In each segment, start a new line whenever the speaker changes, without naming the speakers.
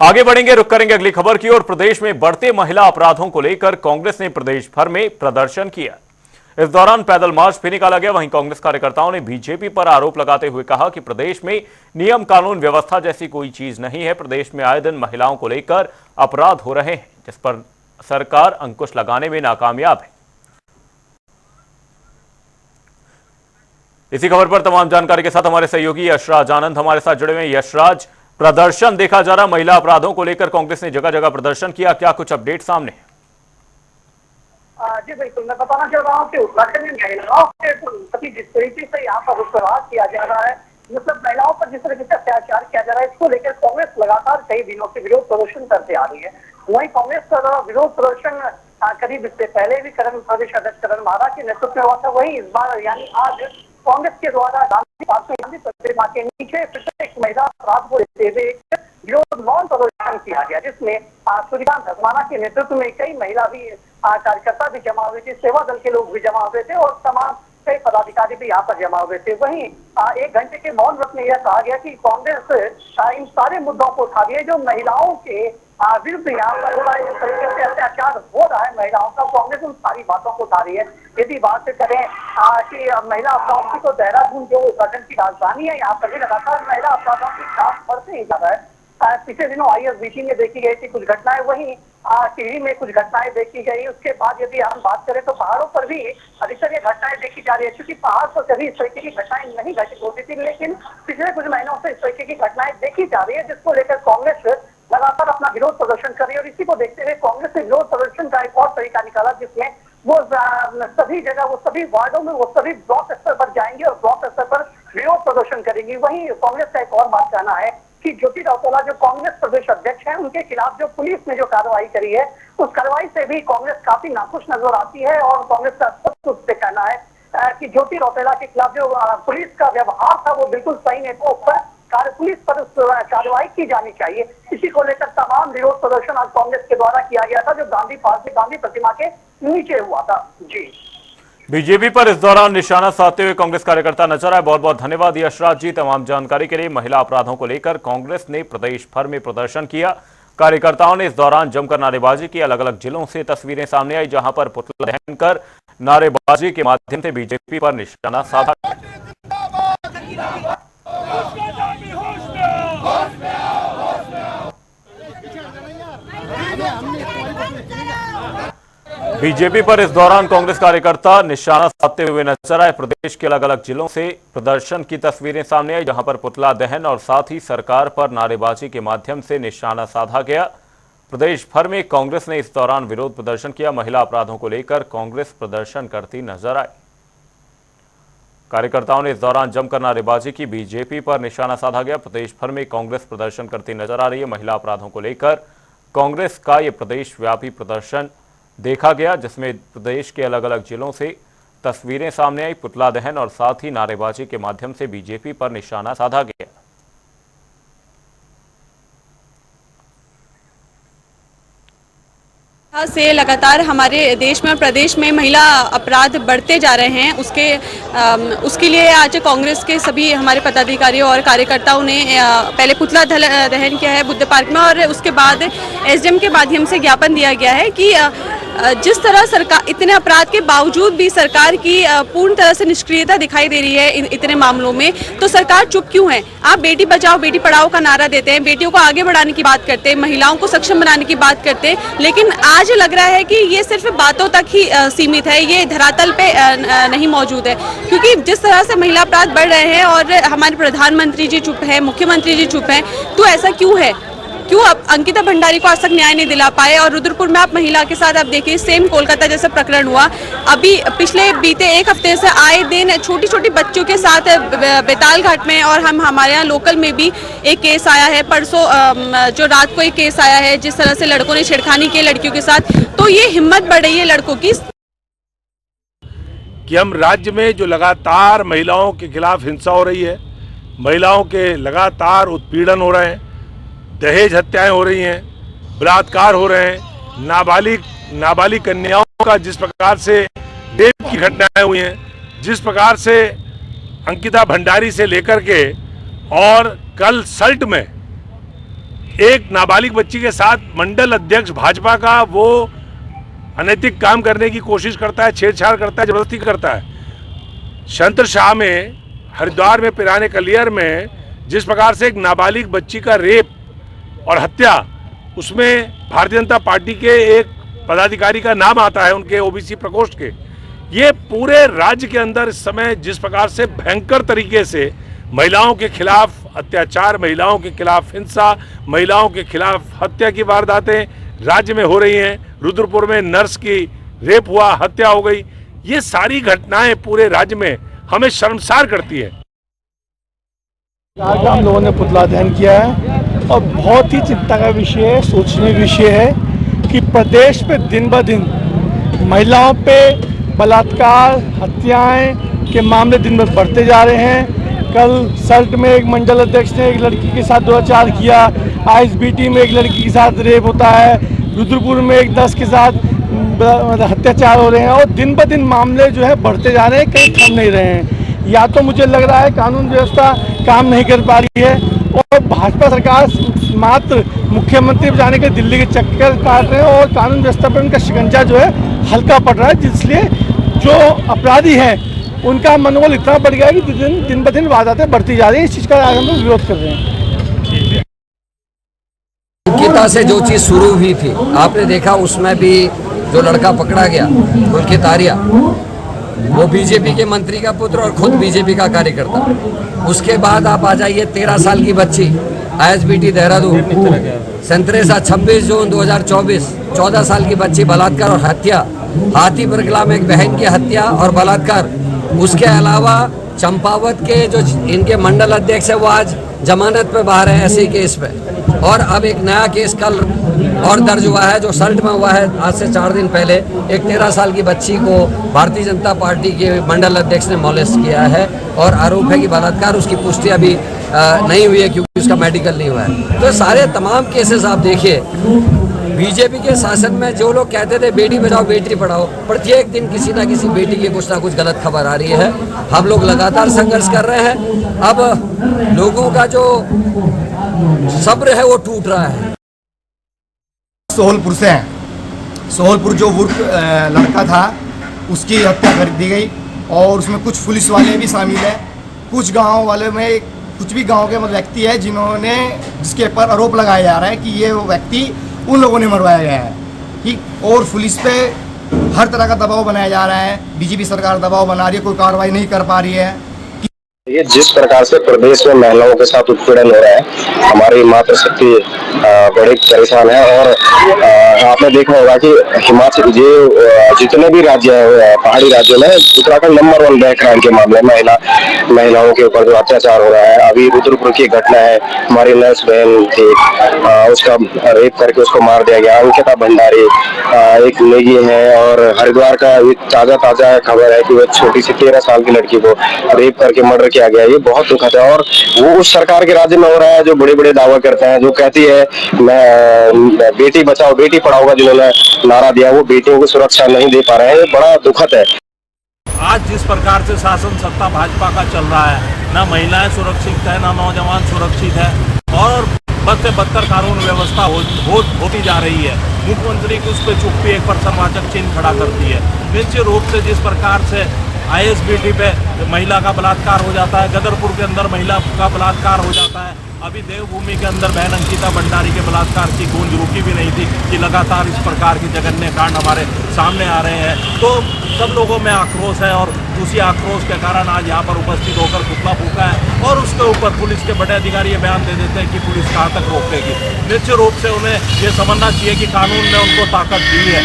आगे बढ़ेंगे, रुक करेंगे अगली खबर की ओर। प्रदेश में बढ़ते महिला अपराधों को लेकर कांग्रेस ने प्रदेश भर में प्रदर्शन किया। इस दौरान पैदल मार्च भी निकाला गया। वहीं कांग्रेस कार्यकर्ताओं ने बीजेपी पर आरोप लगाते हुए कहा कि प्रदेश में नियम कानून व्यवस्था जैसी कोई चीज नहीं है। प्रदेश में आए दिन महिलाओं को लेकर अपराध हो रहे हैं, जिस पर सरकार अंकुश लगाने में नाकामयाब है। इसी खबर पर तमाम जानकारी के साथ हमारे सहयोगी यशराज आनंद हमारे साथ जुड़े हुए हैं। यशराज, प्रदर्शन देखा जा रहा, महिला अपराधों को लेकर कांग्रेस ने जगह जगह प्रदर्शन किया, क्या कुछ अपडेट सामने है?
जी बिल्कुल, मैं बताना चाह रहा हूँ कि उत्तराखंड में महिलाओं के प्रति जिस तरीके से यहाँ पर उपद्रव किया जा रहा है, मतलब महिलाओं पर जिस तरीके से अत्याचार किया जा रहा है, इसको लेकर कांग्रेस लगातार कई दिनों से विरोध प्रदर्शन करते आ रही है। वहीं कांग्रेस का विरोध प्रदर्शन करीब इससे पहले भी प्रदेश अध्यक्ष करण मारा के नेतृत्व में हुआ था। वहीं इस बार यानी आज कांग्रेस के द्वारा गांधी प्रतिमा के नीचे फिर से एक महिला अपराध को लेते हुए विरोध मौन प्रदर्शन किया गया, जिसमें सूर्यकांत धर्माना के नेतृत्व में कई महिला भी कार्यकर्ता भी जमा हुए थे, सेवा दल के लोग भी जमा हुए थे और तमाम कई पदाधिकारी भी यहाँ पर जमा हुए थे। वहीं 1 घंटे के मौन व्रत में यह कहा गया कि कांग्रेस इन सारे मुद्दों को उठा रही है जो महिलाओं के विरुद्ध यहाँ पर हो रहा है, इस तरीके से अत्याचार हो रहा है महिलाओं का। कांग्रेस उन सारी बातों को उठा रही है। यदि बात करें कि महिला अपराधों की, तो देहरादून जो उत्तराखंड की राजधानी है, यहाँ पर भी लगातार महिला अपराधों की छाप बढ़ते ही जा रहा है। पिछले दिनों आईएसबीटी में देखी गई थी कुछ घटनाएं, वहीं टिहरी में कुछ घटनाएं देखी गई। उसके बाद यदि हम बात करें तो पहाड़ों पर भी अधिकतर ये घटनाएं देखी जा रही है, क्योंकि पहाड़ पर कभी इस तरीके की घटनाएं नहीं घटित होती थी, लेकिन पिछले कुछ महीनों से इस तरीके की घटनाएं देखी जा रही है, जिसको लेकर कांग्रेस लगातार अपना विरोध प्रदर्शन कर रही है। और इसी को देखते हुए कांग्रेस ने विरोध प्रदर्शन का एक और तरीका निकाला, जिसमें वो सभी जगह, वो सभी वार्डों में, वो सभी ब्लॉक स्तर पर जाएंगे और ब्लॉक स्तर पर विरोध प्रदर्शन करेंगी। वहीं कांग्रेस का एक और बात कहना है कि ज्योति रौतेला जो कांग्रेस प्रदेश अध्यक्ष हैं, उनके खिलाफ जो पुलिस ने जो कार्रवाई करी है, उस कार्रवाई से भी कांग्रेस काफी नाखुश नजर आती है। और कांग्रेस का स्पष्ट रूप से कहना है कि ज्योति रौतेला के खिलाफ जो पुलिस का व्यवहार था वो बिल्कुल सही नहीं था, उस पर पुलिस पर कार्रवाई की जानी चाहिए। इसी को लेकर तमाम विरोध प्रदर्शन आज कांग्रेस के द्वारा किया गया था, जो गांधी प्रतिमा के नीचे हुआ था। जी,
बीजेपी पर इस दौरान निशाना साधते हुए कांग्रेस कार्यकर्ता नजर आए। बहुत बहुत धन्यवाद यशराज जी तमाम जानकारी के लिए। महिला अपराधों को लेकर कांग्रेस ने प्रदेश भर में प्रदर्शन किया। कार्यकर्ताओं ने इस दौरान जमकर नारेबाजी की। अलग अलग जिलों से तस्वीरें सामने आई, जहां पर पुतला दहन कर नारेबाजी के माध्यम से बीजेपी पर निशाना साधा। बीजेपी पर इस दौरान कांग्रेस कार्यकर्ता निशाना साधते हुए नजर आए। प्रदेश के अलग अलग जिलों से प्रदर्शन की तस्वीरें सामने आई, जहां पर पुतला दहन और साथ ही सरकार पर नारेबाजी के माध्यम से निशाना साधा गया। प्रदेश भर में कांग्रेस ने इस दौरान विरोध प्रदर्शन किया। महिला अपराधों को लेकर कांग्रेस प्रदर्शन करती नजर आई। कार्यकर्ताओं ने इस दौरान जमकर नारेबाजी की। बीजेपी पर निशाना साधा गया। प्रदेश भर में कांग्रेस प्रदर्शन करती नजर आ रही है। महिला अपराधों को लेकर कांग्रेस का यह प्रदेश व्यापी प्रदर्शन देखा गया, जिसमें प्रदेश के अलग अलग जिलों से तस्वीरें सामने आई। पुतला दहन और साथ ही नारेबाजी के माध्यम से बीजेपी पर निशाना साधा गया।
से लगातार हमारे देश में और प्रदेश में महिला अपराध बढ़ते जा रहे हैं, उसके लिए आज कांग्रेस के सभी हमारे पदाधिकारियों और कार्यकर्ताओं ने पहले पुतला दहन किया है बुद्ध पार्क में, और उसके बाद एसडीएम के माध्यम से ज्ञापन दिया गया है कि जिस तरह सरकार, इतने अपराध के बावजूद भी सरकार की पूर्ण तरह से निष्क्रियता दिखाई दे रही है इतने मामलों में, तो सरकार चुप क्यों है? आप बेटी बचाओ बेटी पढ़ाओ का नारा देते हैं, बेटियों को आगे बढ़ाने की बात करते हैं, महिलाओं को सक्षम बनाने की बात करते हैं, लेकिन आज लग रहा है कि ये सिर्फ बातों तक ही सीमित है, ये धरातल पे नहीं मौजूद है। क्योंकि जिस तरह से महिला अपराध बढ़ रहे हैं और हमारे प्रधानमंत्री जी चुप है, मुख्यमंत्री जी चुप है, तो ऐसा क्यों है? क्यों अब अंकिता भंडारी को आज तक न्याय नहीं दिला पाए? और रुद्रपुर में आप महिला के साथ आप देखिए, सेम कोलकाता जैसा प्रकरण हुआ। अभी पिछले बीते 1 हफ्ते से आए दिन छोटी छोटी बच्चों के साथ बेताल घाट में, और हमारे यहाँ लोकल में भी एक केस आया है, परसों जो रात को एक केस आया है, जिस तरह से लड़कों ने छेड़खानी की लड़कियों के साथ। तो ये हिम्मत बढ़ रही है लड़कों की
कि हम राज्य में जो लगातार महिलाओं के खिलाफ हिंसा हो रही है, महिलाओं के लगातार उत्पीड़न हो रहे हैं, दहेज हत्याएं हो रही हैं, बलात्कार हो रहे हैं, नाबालिग कन्याओं का जिस प्रकार से रेप की घटनाएं हुई हैं, जिस प्रकार से अंकिता भंडारी से लेकर के और कल सल्ट में एक नाबालिग बच्ची के साथ मंडल अध्यक्ष भाजपा का वो अनैतिक काम करने की कोशिश करता है, छेड़छाड़ करता है, जबरदस्ती करता है। शंतरशाह में, हरिद्वार में, पिराने कलियर में जिस प्रकार से एक नाबालिग बच्ची का रेप और हत्या, उसमें भारतीय जनता पार्टी के एक पदाधिकारी का नाम आता है, उनके ओबीसी प्रकोष्ठ के। ये पूरे राज्य के अंदर इस समय जिस प्रकार से भयंकर तरीके से महिलाओं के खिलाफ अत्याचार, महिलाओं के खिलाफ हिंसा, महिलाओं के खिलाफ हत्या की वारदातें राज्य में हो रही हैं। रुद्रपुर में नर्स की रेप हुआ, हत्या हो गई। ये सारी घटनाएं पूरे राज्य में हमें शर्मसार करती है।
हम लोगों ने पुतला दहन किया है और बहुत ही चिंता का विषय है, सोचने का विषय है कि प्रदेश में दिन ब दिन महिलाओं पे बलात्कार, हत्याएं के मामले दिन भर बढ़ते जा रहे हैं। कल सल्ट में एक मंडल अध्यक्ष ने एक लड़की के साथ दुराचार किया, आईएसबीटी में एक लड़की के साथ रेप होता है, रुद्रपुर में एक 10 के साथ अत्याचार हो रहे हैं और दिन ब दिन मामले जो है बढ़ते जा रहे हैं, कहीं थम नहीं रहे हैं। या तो मुझे लग रहा है कानून व्यवस्था काम नहीं कर पा रही है और भाजपा सरकार मात्र मुख्यमंत्री जाने के दिल्ली के चक्कर काट रहे हैं और कानून व्यवस्था पर उनका शिकंजा जो है हल्का पड़ रहा है, जिसलिए जो अपराधी हैं उनका मनोबल इतना बढ़ गया है कि दिन ब दिन वारदातें बढ़ती जा रही है। इस चीज़ का आज हम लोग विरोध कर रहे हैं।
अंकिता से जो चीज़ शुरू हुई थी, आपने देखा उसमें भी जो लड़का पकड़ा गया पुलकित आर्या, वो बीजेपी के मंत्री का पुत्र और खुद बीजेपी का कार्यकर्ता। उसके बाद आप आ जाइए 13 साल की बच्ची आईएसबीटी देहरादून, 26 जून 2024 14 साल की बच्ची बलात्कार और हत्या, हाथी बरगला में एक बहन की हत्या और बलात्कार। उसके अलावा चंपावत के जो इनके मंडल अध्यक्ष है वो आज जमानत पे बाहर है ऐसे केस पे। और अब एक नया केस कल और दर्ज हुआ है जो सल्ट में हुआ है आज से 4 दिन पहले। एक 13 साल की बच्ची को भारतीय जनता पार्टी के मंडल अध्यक्ष ने मॉलेस्ट किया है और आरोप है कि बलात्कार। उसकी पुष्टि अभी नहीं हुई है क्योंकि उसका मेडिकल नहीं हुआ है। तो सारे तमाम केसेस आप देखिए, बीजेपी के शासन में जो लोग कहते थे बेटी बचाओ बेटी पढ़ाओ, प्रत्येक दिन किसी ना किसी बेटी की कुछ ना कुछ गलत खबर आ रही है। हम लोग लगातार संघर्ष कर रहे हैं। अब लोगों का जो सब्र है वो टूट रहा है।
सोहलपुर से हैं। सोहलपुर जो वुर्क लड़का था उसकी हत्या कर दी गई और उसमें कुछ पुलिस वाले भी शामिल हैं। कुछ गांव वाले में कुछ भी गांव के व्यक्ति है जिन्होंने जिसके ऊपर आरोप लगाया जा रहा है कि ये वो व्यक्ति उन लोगों ने मरवाया गया है, ठीक। और पुलिस पे हर तरह का दबाव बनाया जा रहा है। बीजेपी सरकार दबाव बना रही है, कोई कार्रवाई नहीं कर पा रही है।
ये जिस प्रकार से प्रदेश में महिलाओं के साथ उत्पीड़न हो रहा है, हमारी मातृशक्ति बड़ी परेशान है। और आपने देखा होगा कि हिमाचल जितने भी राज्य हैं पहाड़ी राज्यों में उत्तराखंड नंबर 1 है क्राइम के मामले में। महिलाओं के ऊपर जो अत्याचार हो रहा है, अभी रुद्रपुर की घटना है, हमारी नर्स बहन थी, उसका रेप करके उसको मार दिया गया। अंकिता भंडारी एक नेगी है। और हरिद्वार का एक ताजा खबर है कि वो छोटी सी 13 साल की लड़की को रेप करके मर्डर किया गया। ये बहुत दुखद है और वो उस सरकार के राज्य में हो रहा है जो बड़े बड़े दावा करते हैं, जो कहती है मैं बेटी बचाओ बेटी पढ़ाओ का जिन्होंने नारा दिया वो बेटियों को सुरक्षा नहीं दे पा रहे हैं। ये बड़ा दुखद है।
आज जिस प्रकार से शासन सत्ता भाजपा का चल रहा है, ना महिलाएं सुरक्षित है, ना नौजवान सुरक्षित है और बद से बदतर कानून व्यवस्था होती जा रही है। मुख्यमंत्री की उस पर चुप्पी एक प्रश्नवाचक चिन्ह खड़ा करती है। निश्चित रूप से जिस प्रकार से आईएसबीटी पे महिला का बलात्कार हो जाता है, गदरपुर के अंदर महिला का बलात्कार हो जाता है, अभी देवभूमि के अंदर बहन अंकिता भंडारी के बलात्कार की गूंज रुकी भी नहीं थी कि लगातार इस प्रकार के जघन्य कांड हमारे सामने आ रहे हैं। तो सब लोगों में आक्रोश है और उसी आक्रोश के कारण आज यहाँ पर उपस्थित होकर पुतला फूका है। और उसके ऊपर पुलिस के बड़े अधिकारी ये बयान दे देते हैं कि पुलिस कहाँ तक रोकेगी। निश्चित रूप से उन्हें ये समझना चाहिए कि कानून ने उनको ताकत दी है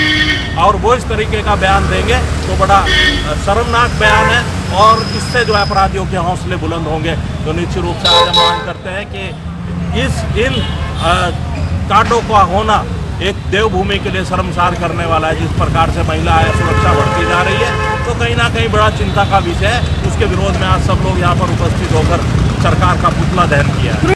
और वो इस तरीके का बयान देंगे तो बड़ा शर्मनाक बयान है और इससे जो है अपराधियों के हौसले बुलंद होंगे। तो निश्चित रूप से आज हम मांग करते हैं कि इन कांडों का होना एक देवभूमि के लिए शर्मसार करने वाला है। जिस प्रकार से महिला सुरक्षा बढ़ती जा रही है तो कहीं ना कहीं बड़ा चिंता का विषय है। उसके विरोध में आज सब लोग यहाँ पर उपस्थित होकर सरकार का पुतला दहन किया है।